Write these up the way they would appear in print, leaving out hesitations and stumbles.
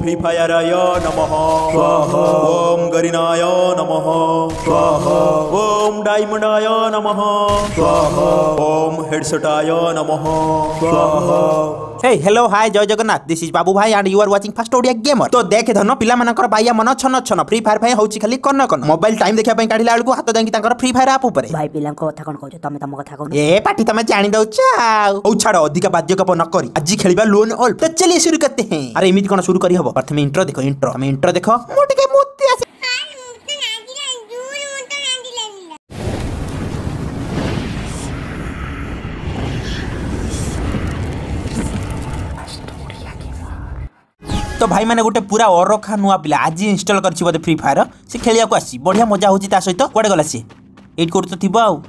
Free फायराय नमः स्वाहा ओम गरीनाय नमः स्वाहा ओम डायमंडाय नमः स्वाहा ओम हेडसेटाय नमः स्वाहा। हे हेलो हाय जय Jagannath this is Babu Bhai and you are watching fast Odia gamer. तो देख धन पिला मानकर बाया मन छन छन फ्री फायर भाई होची खाली कन कन मोबाइल टाइम देखिया पई काढिला बेलको हाथ देंगी तांकर फ्री फायर ऐप ऊपर भाई पिला को कथा कोन कहू तमे तम कथा कोन ए पार्टी तमे जानि दउछ ओ छाड़ अधिक बाध्य कप न करी आज खेलिबा लोन ऑल। तो चलिए शुरू करते हैं। अरे इमित कोन शुरू करी हबो प्रथमे इंट्रो देखो इंट्रो हमें इंट्रो देखो मोटे मोती आसे तो भाई मैंने गोटे पूरा अरखा नुआ पिला आज इंस्टॉल करछि बोले फ्री फायर से खेलिया को आसी बढ़िया मजा होची ता सहित कोडे गला से एट कोड तो थिबो आउ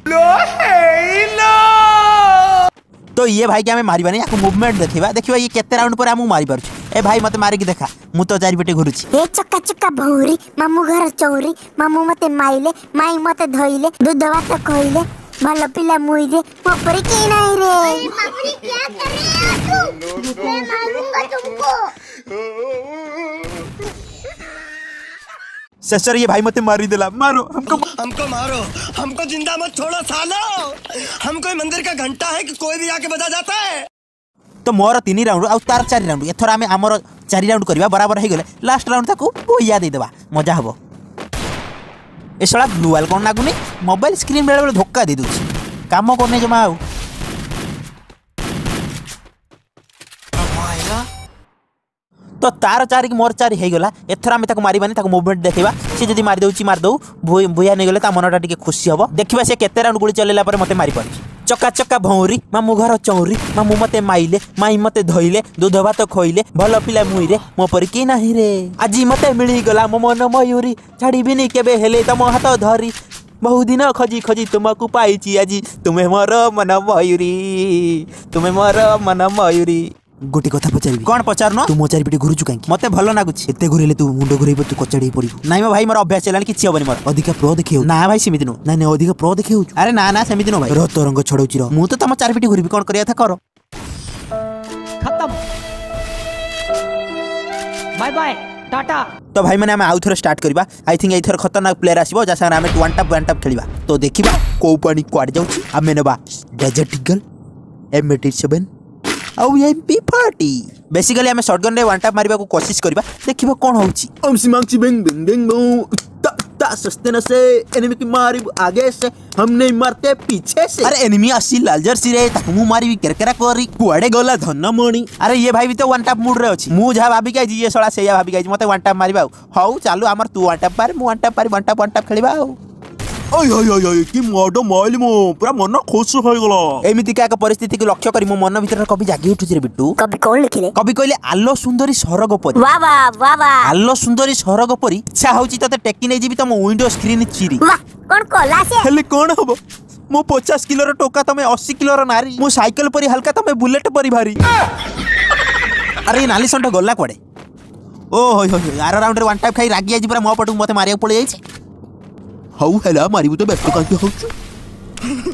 तो ये भाई के हमें मारिबा नहीं याको मूवमेंट देखिबा देखिबा ये केते राउंड पर हम मारि पारछु। ए भाई मते मारि के देखा मु तो चारि बेटे घुरुछि ए चक्का चक्का भौरी मामू घर चौरी मामू मते माइले माई मते धइले दूध भात खइले भल पिला मुई जे मोपरी के नहीं रे मामूरी क्या कर रहे हो तू मैं मारूंगा तुमको। ससुर ये भाई मते मारी देला मारो हमको मारो हमको जिंदा मत छोड़ो सालो हम कोई मंदिर का घंटा है कि कोई भी आके बजा जाता है। तो मोर 3 राउंड आ तार 4 राउंड एथरा हमें हमर 4 राउंड करबा बराबर हे गेले लास्ट राउंड ताको बोया दे देबा मजा हबो। ए सला ग्लूवाल कोन लागुनी मोबाइल स्क्रीन बेले बेले धक्का दे दूची काम करने जमा आउ तो तार 4 की मोर 4 हे गेला एथरा हमें ताको मारिबानी ताको मूवमेंट देखैबा से जदी मार देउची मार दउ भुया नै गेले ता मनटा टिके खुशी हबो देखिबा से केते राउंड गुली चलेला पर मते मारि पड़छ। चक्का चक्का भौरी मामू घर चौरी मामू मते माइले माई मते धइले दूध भात खइले भल पिला मुई रे मो पर के नाही रे आज मते मिली गला मो मन मयूरी छाड़ी बिनी केबे हेले तम हाथ धरी बहु दिन खजी खजी तुमको पाइची आज तुम्हें मोर मन मयूरी तुम्हें मोर मन मयूरी। गोटी कथा पचारिबी कोन पचारनो तू मो चारि पिटी घुरु चुकाई मते भलो नागुछि एते घुरेले तू मुंडो घुरेइबो तू कचड़ी पड़िबो नाही म भाई मोर अभ्यास चलानी किछि होबनी मोर अधिक प्रो देखियो ना भाई सेमिति नो नाही नाही अधिक प्रो देखियो अरे ना ना सेमिति नो भाई रत रंग छडौची रो मु तो तम चारि पिटी घुरिबी कोन करिया था करो खत्म बाय बाय टाटा। तो भाई मैंने आउ थोड़ा स्टार्ट करबा आई थिंक एथर खतरनाक प्लेयर आसीबो जसा हमें वन टैप खेलिबा तो देखिबा को पानी क्वाड जाउची हमें नेबा डेजर्ट ईगल M87 आउ MP40 बेसिकली हमें शॉटगन रे वन टैप मारिबा को कोशिश करबा देखिबा कोन होउची ओम सिमांची बेंग बेंग बेंग बो ता सस्ते न से एनिमी की मारी आगे से हम नहीं मारते पीछे से अरे एनिमी असली लाल जर्सी रे ताकू मारी केरकेरा करी कुआडे गला धनमणि अरे ये भाई भी तो वन टैप मूड रे अछि मु जा भाबी के ये सळा सेया भाबी के मते वन टैप मारिबा हौ चालू हमर तू वन टैप मार मु वन टैप मारी वन टैप खेलिबा ओय ओय ओय ओय की मोडो मोइल मो पूरा मन खुश होय गलो एमिति का परिस्थिति के लक्ष्य करी मो मन भीतर कभी जागी उठुछि रे बिट्टू कभी कोन लिखिले कभी कहले आलो सुंदरी सरग परी वाह वाह वाह वाह आलो सुंदरी सरग परी इच्छा होछि तते टेकी नै जीबी तम विंडो स्क्रीन चिरी वाह कोन कोला से हेले कोन हबो मो 50 किलो रो टोका तमे 80 किलो रो नारी मो साइकिल परी हल्का तमे बुलेट परी भारी अरे नाली संट गल्ला कोडे ओ होय होय आर राउंड रे वन टाइप खाई रागी आजी पूरा मो पटू मते मारिया पळे जाईछि हौ हेला मारिबु तो बेस्ट कांती होछु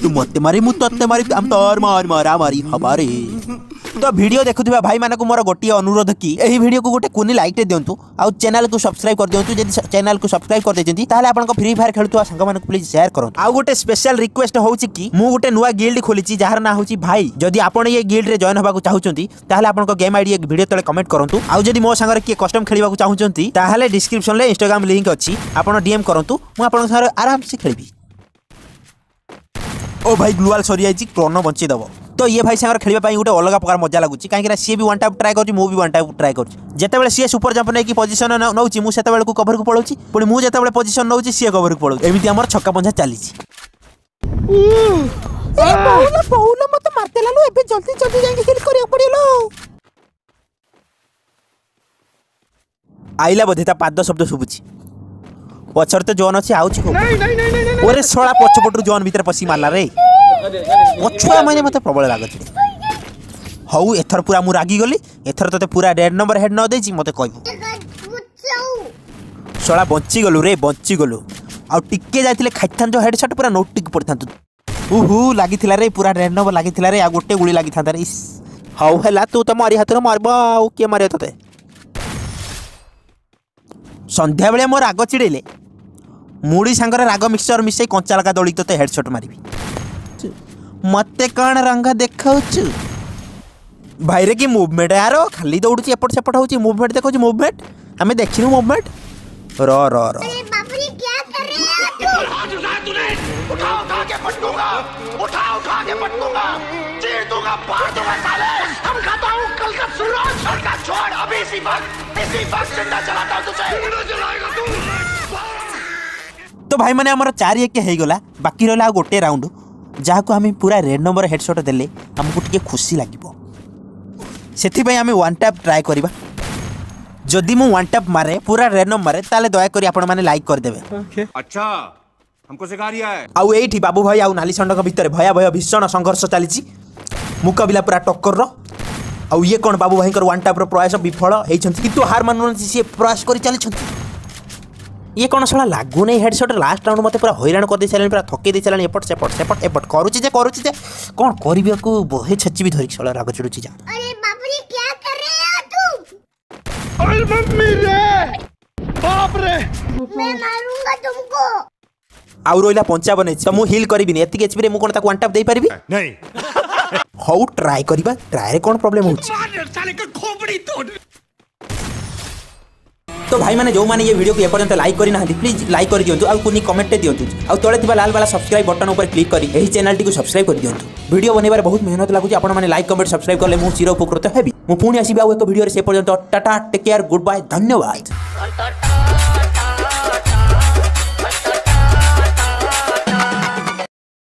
तू मते मारी मु तते मारी हम तोर मार मारा मारी हमारे। तो वीडियो देखुथिबा भाई माने को मोर गोटी अनुरोध की एही वीडियो को गोटे कोनी लाइक दे दियंतु आ चैनल को सब्सक्राइब कर दियंतु जदी चैनल को सब्सक्राइब कर देजंती ताले आपन को फ्री फायर खेलुवा संग माने को प्लीज शेयर करन। आ गोटे स्पेशल रिक्वेस्ट होउची की मु गोटे नुवा गिल्ड खोलिची जहार ना होउची भाई जदी आपन ये गिल्ड रे जॉइन होबा को चाहुचंती ताले आपन को गेम आईडी एक वीडियो तले कमेंट करंतु आ जदी मो संग रे के कस्टम खेलिबा को चाहुचंती ताले डिस्क्रिप्शन ले इंस्टाग्राम लिंक अछि आपन डीएम करंतु मु आपन संग आराम से खेलबी। ओ भाई ग्लूवाल सरी जाइछि क्रोनो बंची दबो तो ये भाई संग खेलिबा पई गोटे अलग प्रकार मजा लागुछि काहे कि सी भी वन टाइप ट्राई करछि मु भी वन टाइप ट्राई करछि जेते बेले सी सुपर जंप नै की पोजीशन नउछि मु सेते बेले को कवर को पळौछि पुनी मु जेते बेले पोजीशन नउछि सी कवर को पळौछि एमिति हमर छक्का पंजा चालीछि ए बहुला मत मारते लालो एबे जल्दी जल्दी जाके किल करिया पड़िलो आइला बधेता पाद शब्द सुबुछि पछर तो जोन अछि आउछि को ओरे सोळा पछपटु जोन भीतर पसी मारला रे पछुआ माने मते प्रबल लागत हौ एथर पूरा मु रागी गली एथर तते पूरा डेड नंबर हेड न देछि मते कहबो सोळा बंची गलु रे बंची गलु आ टिके जाइतिले खाइथान जो हेडशॉट पूरा नोट टिक पड़थान उहु लागिथिला रे पूरा डेड नंबर लागिथिला रे आ गोटे गुली लागिथान रे हौ हेला तू त मारी हाथ न मारबा आ के मारे तते संध्या बेले मो राग चिड़ेले मुड़ी सांगरे राग मिक्सचर मिसई कंचा लगा दौड़ी तो हेडशॉट मारिबी मते कौन रंग देखाउछु भाई रे की मूवमेंट यार खाली दौड़ुची एपट सेपट होची मूवमेंट देखो मूवमेंट हमें देखिनु मूवमेंट रो रो रो अरे बाप रे क्या कर रहे हो तूने उठा के पटकूंगा उठा के पटकूंगा चीर दूंगा फाड़ दूंगा साले हम खाता हूं कल का सूरज का छोड़ अभी इसी वक्त जिंदा चलाता हूं तुझे जलाएगा तू। तो भाई माने हमर 4-1 हे गला बाकी रहला गोटे राउंड जहाँ को हमें पूरा रेड नंबर हेडशॉट देले हमको टिके खुशी लागिबो सेथि भाई हमें वन टैप ट्राई करबा जदि मु वन टैप मारे पूरा रेड नंबर मारे ताले दया करी आपण माने लाइक कर देबे अच्छा हमको सिखा रिया है आउ एठी बाबू भाई आउ नाली संडक भितर भय भीषण संघर्ष चलीची मुकाबिला पूरा टक्कर रो आउ ये कोन बाबू भाई कर वन टैप रो प्रयास विफल हेइछंती किंतु हार माननसी से प्रयास करी चलीछंती ये कौन साला लागू नहीं हेडशॉट लास्ट राउंड मते पूरा हैरान कर दे चलन पूरा थके दे चलन एपट सेपट करूची जे कोन करबिया को बहे छच्ची भी धरि साला राग चिड़ुची जा अरे बाप रे क्या कर रहे हो तुम अरे मम्मी रे बाप रे मैं मारूंगा तुमको आउ रोइला 55 तो मु हील करबिनी एतिक एचपी रे मु कोन ताको वन टैप दे परबी नहीं हाउ ट्राई करबा ट्राई रे कोन प्रॉब्लम होची साले का खोपड़ी तोड़। तो भाई माने जो माने ये वीडियो को एपर्यंत लाइक करी ना प्लीज लाइक कर दियंतु आ कुनी कमेंट दियंतु आ तळे थिबा लाल वाला सब्सक्राइब बटन ऊपर क्लिक करी एही चैनल टी को सब्सक्राइब कर दियंतु वीडियो बनेबार बहुत मेहनत लागुची आपण माने लाइक कमेंट सब्सक्राइब करले मु चिर उपकृत हेबी मु पुणी आसीबा एक वीडियो रे से पर्यंत tata take care good bye धन्यवाद।